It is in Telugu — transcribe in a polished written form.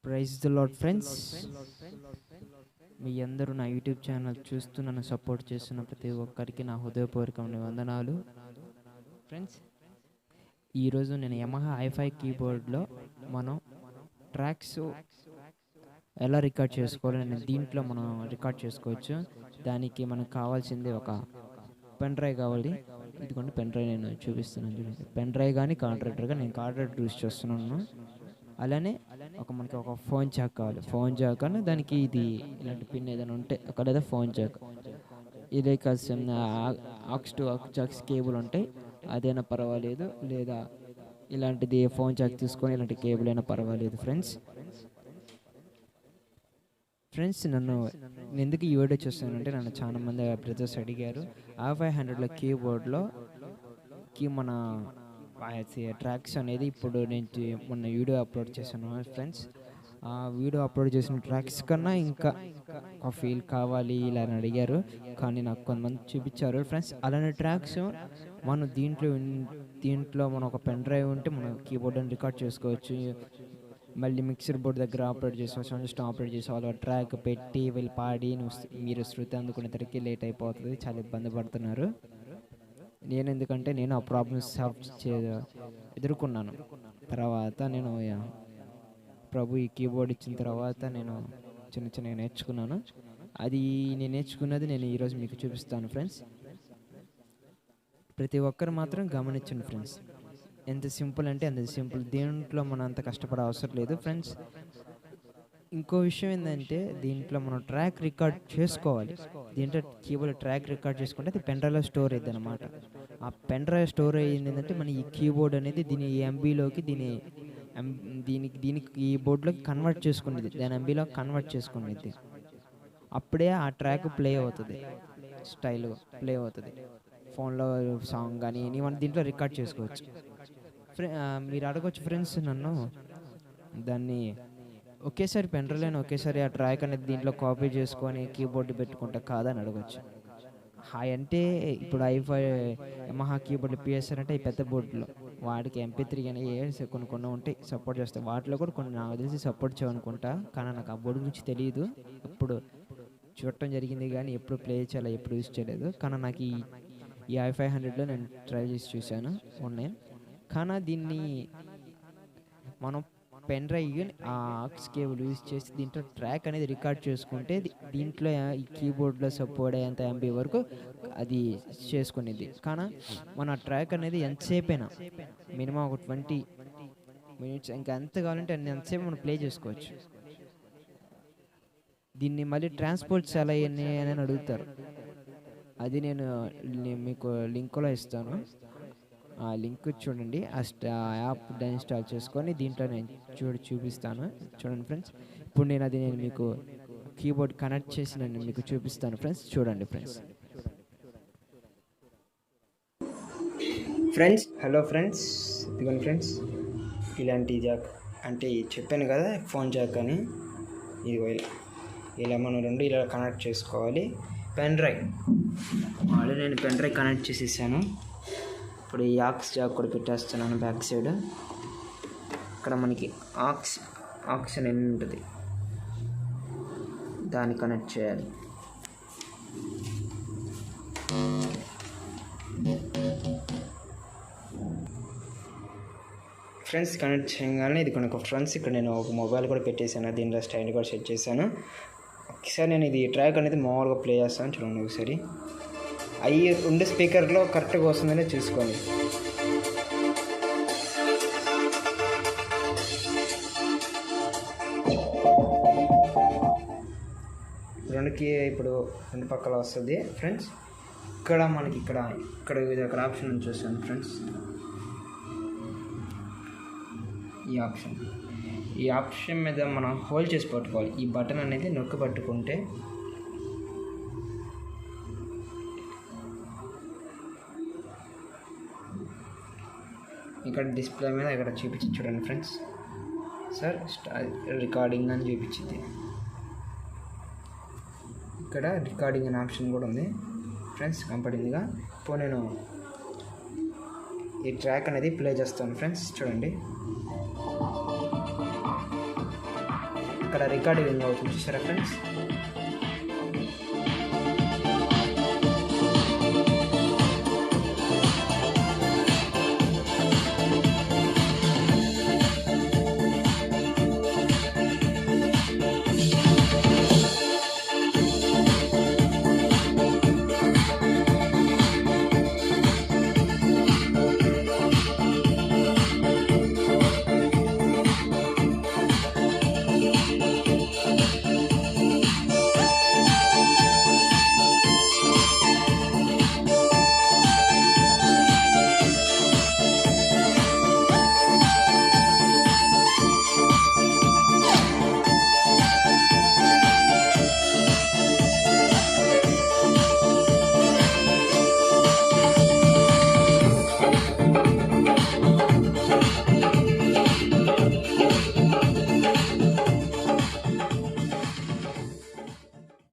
Praise the lord friends. మీ అందరూ నా యూట్యూబ్ ఛానల్ చూస్తూ నన్ను సపోర్ట్ చేస్తున్న ప్రతి ఒక్కరికి నా హృదయపూర్వకమైన వందనాలు. ఫ్రెండ్స్, ఈరోజు నేను యమహా i5 కీబోర్డ్లో మనం ట్రాక్స్ ఎలా రికార్డ్ చేసుకోవాలో నేను దీంట్లో మనం రికార్డ్ చేసుకోవచ్చు. దానికి మనకు కావాల్సింది ఒక పెన్ డ్రైవ్ కావాలి. ఇదిగోండి పెన్ డ్రైవ్ నేను చూపిస్తున్నాను చూడండి. పెన్ డ్రైవ్ కానీ కార్డరేటర్గా నేను కార్డరేటర్ యూస్ చేస్తున్నాను. అలానే మనకి ఒక ఫోన్ జాక్ కావాలి. ఫోన్ జాక్ అని దానికి ఇది ఇలాంటి పిన్ ఏదైనా ఉంటే ఒక లేదా ఫోన్ జాక్, ఇది ఆక్స్ టు జాక్స్ కేబుల్ ఉంటాయి, అదైనా పర్వాలేదు, లేదా ఇలాంటిది ఫోన్ జాక్ తీసుకొని ఇలాంటి కేబుల్ అయినా పర్వాలేదు. ఫ్రెండ్స్ నేను ఎందుకు ఈ వీడియో చూస్తానంటే నన్ను చాలా మంది బ్రదర్స్ అడిగారు i500లో కీబోర్డ్లో మన ట్రాక్స్ అనేది ఇప్పుడు నేను మొన్న వీడియో అప్లోడ్ చేశాను ఫ్రెండ్స్. ఆ వీడియో అప్లోడ్ చేసిన ట్రాక్స్ కన్నా ఇంకా ఒక ఫీల్ కావాలి ఇలా అని అడిగారు, కానీ నాకు కొంతమంది చూపించారు ఫ్రెండ్స్. అలానే ట్రాక్స్ మనం దీంట్లో మనం ఒక పెన్ డ్రైవ్ ఉంటే మనం కీబోర్డ్ అని రికార్డ్ చేసుకోవచ్చు. మళ్ళీ మిక్సర్ బోర్డ్ దగ్గర ఆపరేట్ చేసుకోవచ్చు, సౌండ్ సిస్టమ్ ఆపరేట్ చేసుకోవాలి, ట్రాక్ పెట్టి వెళ్ళి పాడి మీరు శృతి అందుకునేసరికి లేట్ అయిపోతుంది, చాలా ఇబ్బంది పడుతున్నారు. ఎందుకంటే నేను ఆ ప్రాబ్లమ్స్ ఎదుర్కొన్నాను. తర్వాత నేను ప్రభు ఈ కీబోర్డ్ ఇచ్చిన తర్వాత నేను చిన్న నేర్చుకున్నాను. అది నేను నేర్చుకున్నది నేను ఈరోజు మీకు చూపిస్తాను ఫ్రెండ్స్. ప్రతి ఒక్కరు మాత్రం గమనించండి ఫ్రెండ్స్. ఎంత సింపుల్ అంటే అంత సింపుల్. దీంట్లో మనం అంత కష్టపడే అవసరం లేదు ఫ్రెండ్స్. ఇంకో విషయం ఏంటంటే దీంట్లో మనం ట్రాక్ రికార్డ్ చేసుకోవాలి. దీంట్లో కీబోర్డ్ ట్రాక్ రికార్డ్ చేసుకుంటే అది పెన్ డ్రైవ్లో స్టోర్ అయ్యింది అనమాట. ఆ పెన్ డ్రైవ్ స్టోర్ అయ్యింది ఏంటంటే మన ఈ కీబోర్డ్ అనేది దీని ఎంబీలోకి దీనికి కీబోర్డ్లోకి కన్వర్ట్ చేసుకునేది, దాని ఎంబీలో కన్వర్ట్ చేసుకునేది. అప్పుడే ఆ ట్రాక్ ప్లే అవుతుంది, స్టైల్ ప్లే అవుతుంది. ఫోన్లో సాంగ్ కానీ మనం దీంట్లో రికార్డ్ చేసుకోవచ్చు. మీరు అడగవచ్చు ఫ్రెండ్స్ నన్ను, దాన్ని ఒకేసారి పెన్ డ్రైవ్లో ఒకేసారి ఆ ట్రాక్ అనేది దీంట్లో కాపీ చేసుకొని కీబోర్డ్ పెట్టుకుంటా కాదని అడగచ్చు. అంటే ఇప్పుడు యమహా కీబోర్డ్ పిఎస్ఆర్ అంటే ఈ పెద్ద బోర్డులో వాడికి MP3 అని కొన్ని ఉంటాయి సపోర్ట్ చేస్తాయి. వాటిలో కూడా కొన్ని నాకు తెలిసి సపోర్ట్ చేయనుకుంటా, కానీ నాకు ఆ బోర్డు గురించి తెలియదు. ఎప్పుడు చూడటం జరిగింది కానీ ఎప్పుడు ప్లే చేయాలి ఎప్పుడు యూజ్ చేయలేదు. కానీ నాకు ఈ i500లో నేను ట్రై చేసి చూశాను ఉన్నాయి. కానీ దీన్ని మనం pen drive aux cable use చేసి దీంట్లో ట్రాక్ అనేది రికార్డ్ చేసుకుంటే దీంట్లో ఈ కీబోర్డ్లో సపోర్ట్ అయ్యేంత ఎంబీ వరకు అది చేసుకునేది. కానీ మన ట్రాక్ అనేది ఎంతసేపైనా మినిమం ఒక 20 minutes ఇంకా ఎంత కావాలంటే ఎంతసేపు మనం ప్లే చేసుకోవచ్చు. దీన్ని మళ్ళీ ట్రాన్స్పోర్ట్స్ ఎలా అని అడుగుతారు. అది నేను మీకు లింక్లో ఇస్తాను, ఆ లింక్ చూడండి. ఆ యాప్ ఇన్స్టాల్ చేసుకొని దీంట్లో నేను చూపిస్తాను. చూడండి ఫ్రెండ్స్, ఇప్పుడు నేను మీకు కీబోర్డ్ కనెక్ట్ చేసి నేను మీకు చూపిస్తాను ఫ్రెండ్స్. చూడండి ఫ్రెండ్స్ హలో ఫ్రెండ్స్, ఇదిగోండి ఫ్రెండ్స్, ఇలాంటి జాక్ అంటే చెప్పాను కదా ఫోన్ జాక్ అని, ఇదిగో ఇలా మనం రెండు ఇలా కనెక్ట్ చేసుకోవాలి. పెన్ డ్రైవ్ ఆల్రెడీ నేను పెన్ డ్రైవ్ కనెక్ట్ చేసేసాను. ఇప్పుడు ఈ ఆక్స్ జాక్ కూడా పెట్టేస్తున్నాను బ్యాక్ సైడ్. ఇక్కడ మనకి ఆక్స్ అని ఉంటుంది, దాన్ని కనెక్ట్ చేయాలి. ఫ్రెండ్స్ కనెక్ట్ చేయగానే ఇది కొన్ని ఫ్రెండ్స్ ఇక్కడ నేను ఒక మొబైల్ కూడా పెట్టేశాను, దీంట్లో స్టైల్ కూడా సెట్ చేశాను. ఒకసారి నేను ఇది ట్రాక్ అనేది మామూలుగా ప్లే చేస్తాను చూడండి. ఒకసారి అవి రెండు స్పీకర్లో కరెక్ట్గా వస్తుందనే చూసుకోండి. ఇప్పుడు రెండు పక్కల వస్తుంది ఫ్రెండ్స్. ఇక్కడ మనకి ఇక్కడ ఇది ఒక ఆప్షన్ అని చూస్తాను ఫ్రెండ్స్. ఈ ఆప్షన్ మీద మనం హోల్డ్ చేసి పట్టుకోవాలి. ఈ బటన్ అనేది నొక్కి పట్టుకుంటే ఇక్కడ డిస్ప్లే మీద ఇక్కడ చూపించి చూడండి ఫ్రెండ్స్. సార్ రికార్డింగ్ అని చూపించింది. ఇక్కడ రికార్డింగ్ అనే ఆప్షన్ కూడా ఉంది ఫ్రెండ్స్ కంపల్సరీగా. ఇప్పుడు నేను ఈ ట్రాక్ అనేది ప్లే చేస్తాను ఫ్రెండ్స్. చూడండి అక్కడ రికార్డింగ్ అవుతుంది చూసారా ఫ్రెండ్స్.